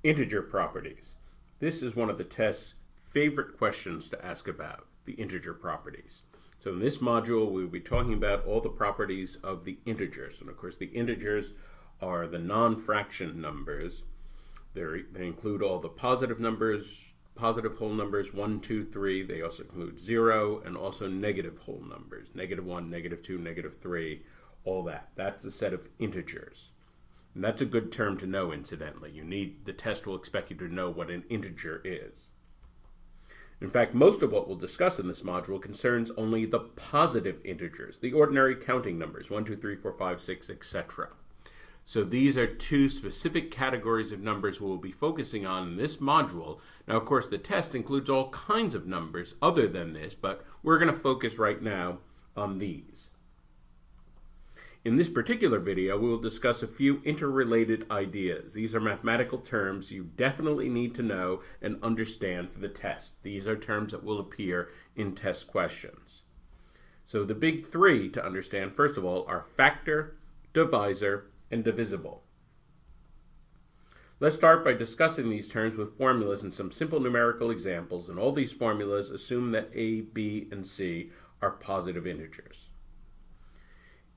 Integer properties. This is one of the test's favorite questions to ask about, the integer properties. So in this module, we'll be talking about all the properties of the integers. And of course, the integers are the non-fraction numbers. They include all the positive numbers, positive whole numbers, 1, 2, 3. They also include 0 and also negative whole numbers, -1, -2, -3, all that. That's the set of integers. And that's a good term to know, incidentally. The test will expect you to know what an integer is. In fact, most of what we'll discuss in this module concerns only the positive integers, the ordinary counting numbers, 1, 2, 3, 4, 5, 6, etc. So these are two specific categories of numbers we'll be focusing on in this module. Now, of course, the test includes all kinds of numbers other than this, but we're going to focus right now on these. In this particular video, we will discuss a few interrelated ideas. These are mathematical terms you definitely need to know and understand for the test. These are terms that will appear in test questions. So the big three to understand, first of all, are factor, divisor, and divisible. Let's start by discussing these terms with formulas and some simple numerical examples, and all these formulas assume that a, b, and c are positive integers.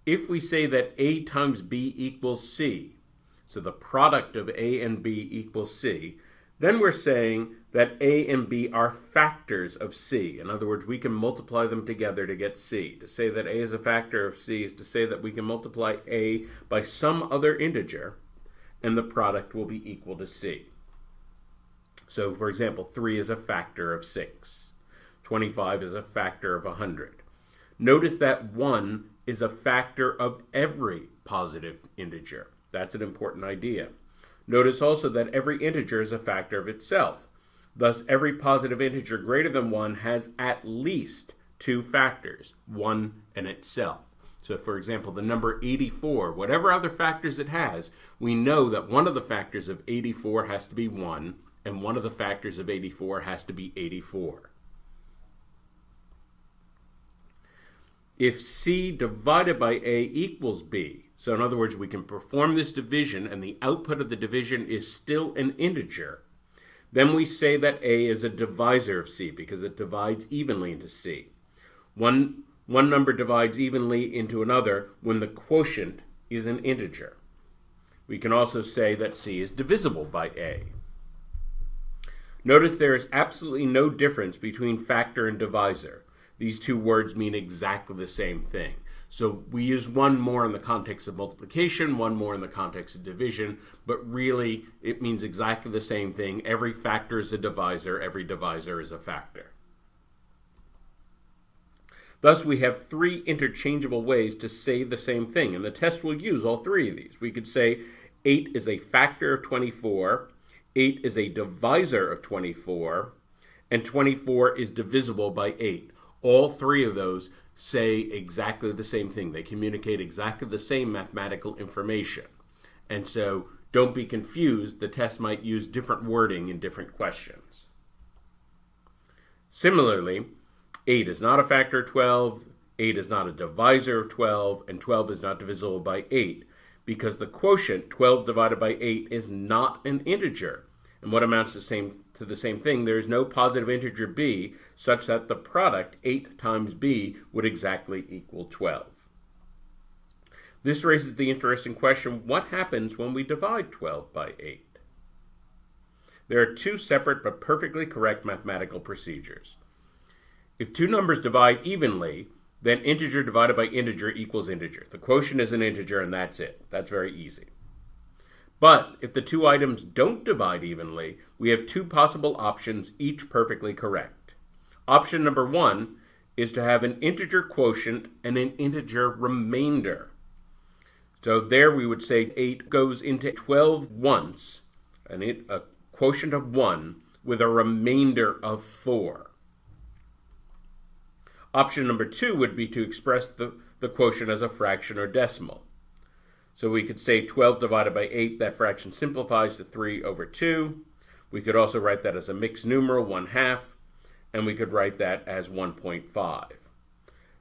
If we say that a times b equals c, so the product of a and b equals c, then we're saying that a and b are factors of c. In other words, we can multiply them together to get c. To say that a is a factor of c is to say that we can multiply a by some other integer, and the product will be equal to c. So, for example, 3 is a factor of 6. 25 is a factor of 100. Notice that 1 is a factor of every positive integer. That's an important idea. Notice also that every integer is a factor of itself. Thus, every positive integer greater than 1 has at least two factors, 1 and itself. So, for example, the number 84, whatever other factors it has, we know that one of the factors of 84 has to be 1, and one of the factors of 84 has to be 84. If c divided by a equals b, so in other words, we can perform this division and the output of the division is still an integer, then we say that a is a divisor of c because it divides evenly into c. One number divides evenly into another when the quotient is an integer. We can also say that c is divisible by a. Notice there is absolutely no difference between factor and divisor. These two words mean exactly the same thing. So we use one more in the context of multiplication, one more in the context of division, but really it means exactly the same thing. Every factor is a divisor, every divisor is a factor. Thus, we have three interchangeable ways to say the same thing, and the test will use all three of these. We could say 8 is a factor of 24, 8 is a divisor of 24, and 24 is divisible by 8. All three of those say exactly the same thing. They communicate exactly the same mathematical information. And so don't be confused. The test might use different wording in different questions. Similarly, 8 is not a factor of 12, 8 is not a divisor of 12, and 12 is not divisible by 8 because the quotient, 12 divided by 8, is not an integer. And what amounts to the same thing, there is no positive integer b such that the product, 8 times b, would exactly equal 12. This raises the interesting question, what happens when we divide 12 by 8? There are two separate but perfectly correct mathematical procedures. If two numbers divide evenly, then integer divided by integer equals integer. The quotient is an integer and that's it. That's very easy. But if the two items don't divide evenly, we have two possible options, each perfectly correct. Option number 1 is to have an integer quotient and an integer remainder. So there we would say 8 goes into 12 once, a quotient of 1 with a remainder of 4. Option number 2 would be to express the quotient as a fraction or decimal. So we could say 12 divided by 8, that fraction simplifies to 3 over 2. We could also write that as a mixed numeral, 1/2, and we could write that as 1.5.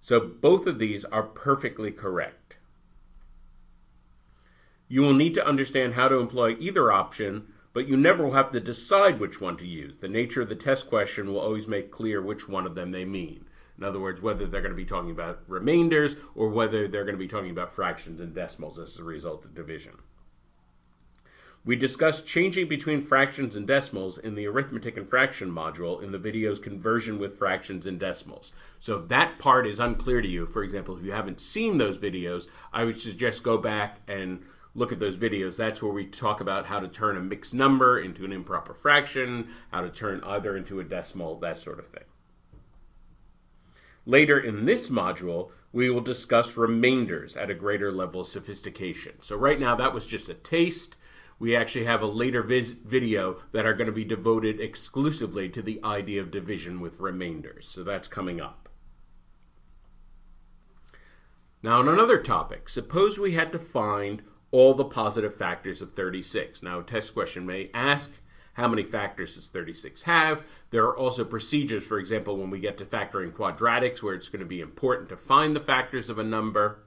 So both of these are perfectly correct. You will need to understand how to employ either option, but you never will have to decide which one to use. The nature of the test question will always make clear which one of them they mean. In other words, whether they're going to be talking about remainders or whether they're going to be talking about fractions and decimals as a result of division. We discussed changing between fractions and decimals in the arithmetic and fraction module in the videos Conversion with Fractions and Decimals. So if that part is unclear to you, for example, if you haven't seen those videos, I would suggest go back and look at those videos. That's where we talk about how to turn a mixed number into an improper fraction, how to turn either into a decimal, that sort of thing. Later in this module, we will discuss remainders at a greater level of sophistication. So right now, that was just a taste. We actually have a later video that are going to be devoted exclusively to the idea of division with remainders. So that's coming up. Now on another topic, suppose we had to find all the positive factors of 36. Now a test question may ask, how many factors does 36 have? There are also procedures, for example, when we get to factoring quadratics, where it's going to be important to find the factors of a number.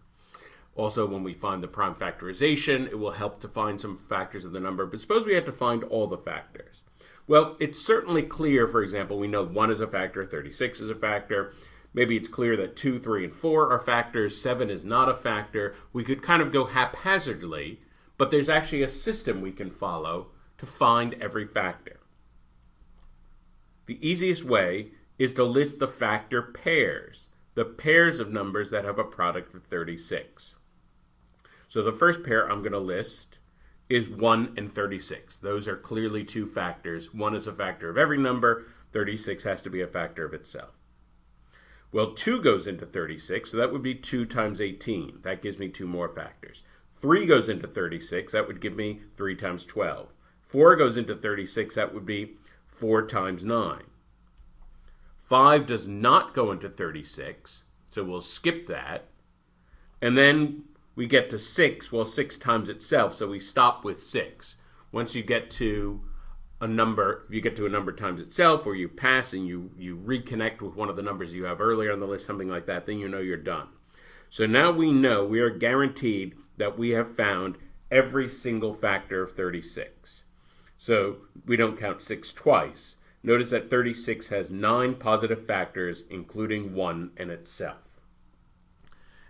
Also, when we find the prime factorization, it will help to find some factors of the number. But suppose we had to find all the factors. Well, it's certainly clear, for example, we know 1 is a factor, 36 is a factor. Maybe it's clear that 2, 3, and 4 are factors, 7 is not a factor. We could kind of go haphazardly, but there's actually a system we can follow to find every factor. The easiest way is to list the factor pairs, the pairs of numbers that have a product of 36. So the first pair I'm going to list is 1 and 36. Those are clearly two factors. 1 is a factor of every number. 36 has to be a factor of itself. Well, 2 goes into 36, so that would be 2 times 18. That gives me 2 more factors. 3 goes into 36. That would give me 3 times 12. 4 goes into 36. That would be 4 times 9. 5 does not go into 36, so we'll skip that. And then we get to 6, well, 6 times itself, so we stop with 6. Once you get to a number, if you get to a number times itself, or you pass and you reconnect with one of the numbers you have earlier on the list, something like that, then you know you're done. So now we know, we are guaranteed that we have found every single factor of 36. So we don't count 6 twice. Notice that 36 has 9 positive factors, including 1 in itself.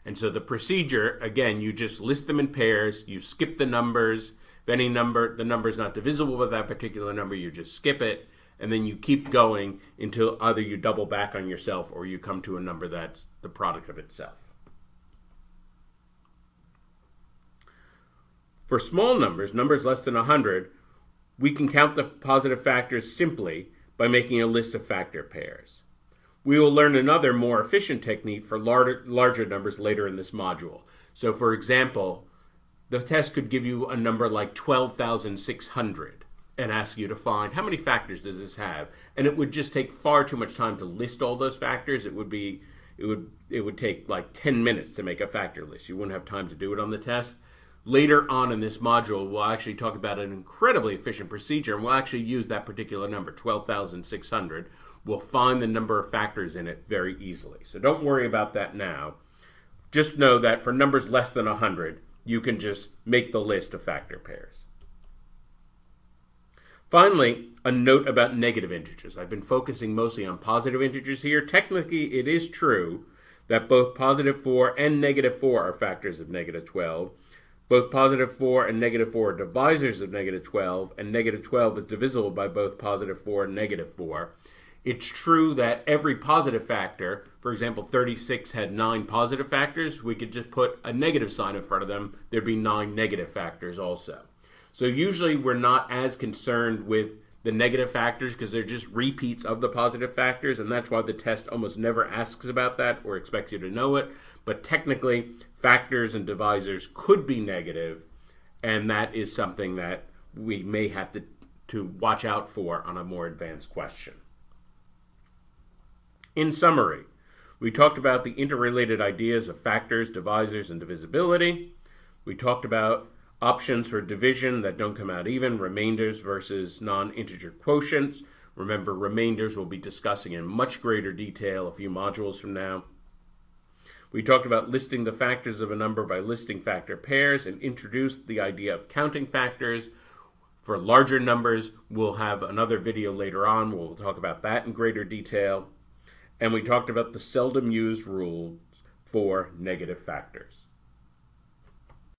And so the procedure, again, you just list them in pairs, you skip the numbers. If any number, the number is not divisible with that particular number, you just skip it, and then you keep going until either you double back on yourself or you come to a number that's the product of itself. For small numbers, numbers less than 100, we can count the positive factors simply by making a list of factor pairs. We will learn another more efficient technique for larger numbers later in this module. So for example, the test could give you a number like 12,600 and ask you to find how many factors does this have, and it would just take far too much time to list all those factors. It would take like 10 minutes to make a factor list. You wouldn't have time to do it on the test. Later on in this module, we'll actually talk about an incredibly efficient procedure, and we'll actually use that particular number, 12,600. We'll find the number of factors in it very easily. So don't worry about that now. Just know that for numbers less than 100, you can just make the list of factor pairs. Finally, a note about negative integers. I've been focusing mostly on positive integers here. Technically, it is true that both positive 4 and negative 4 are factors of negative 12. Both positive 4 and negative 4 are divisors of negative 12, and negative 12 is divisible by both positive 4 and negative 4. It's true that every positive factor, for example, 36 had 9 positive factors. We could just put a negative sign in front of them. There'd be 9 negative factors also. So usually we're not as concerned with the negative factors because they're just repeats of the positive factors, and that's why the test almost never asks about that or expects you to know it. But technically, factors and divisors could be negative, and that is something that we may have to watch out for on a more advanced question. In summary, we talked about the interrelated ideas of factors, divisors, and divisibility. We talked about options for division that don't come out even, remainders versus non-integer quotients. Remember, remainders we'll be discussing in much greater detail a few modules from now. We talked about listing the factors of a number by listing factor pairs and introduced the idea of counting factors. For larger numbers, we'll have another video later on where we'll talk about that in greater detail. And we talked about the seldom used rules for negative factors.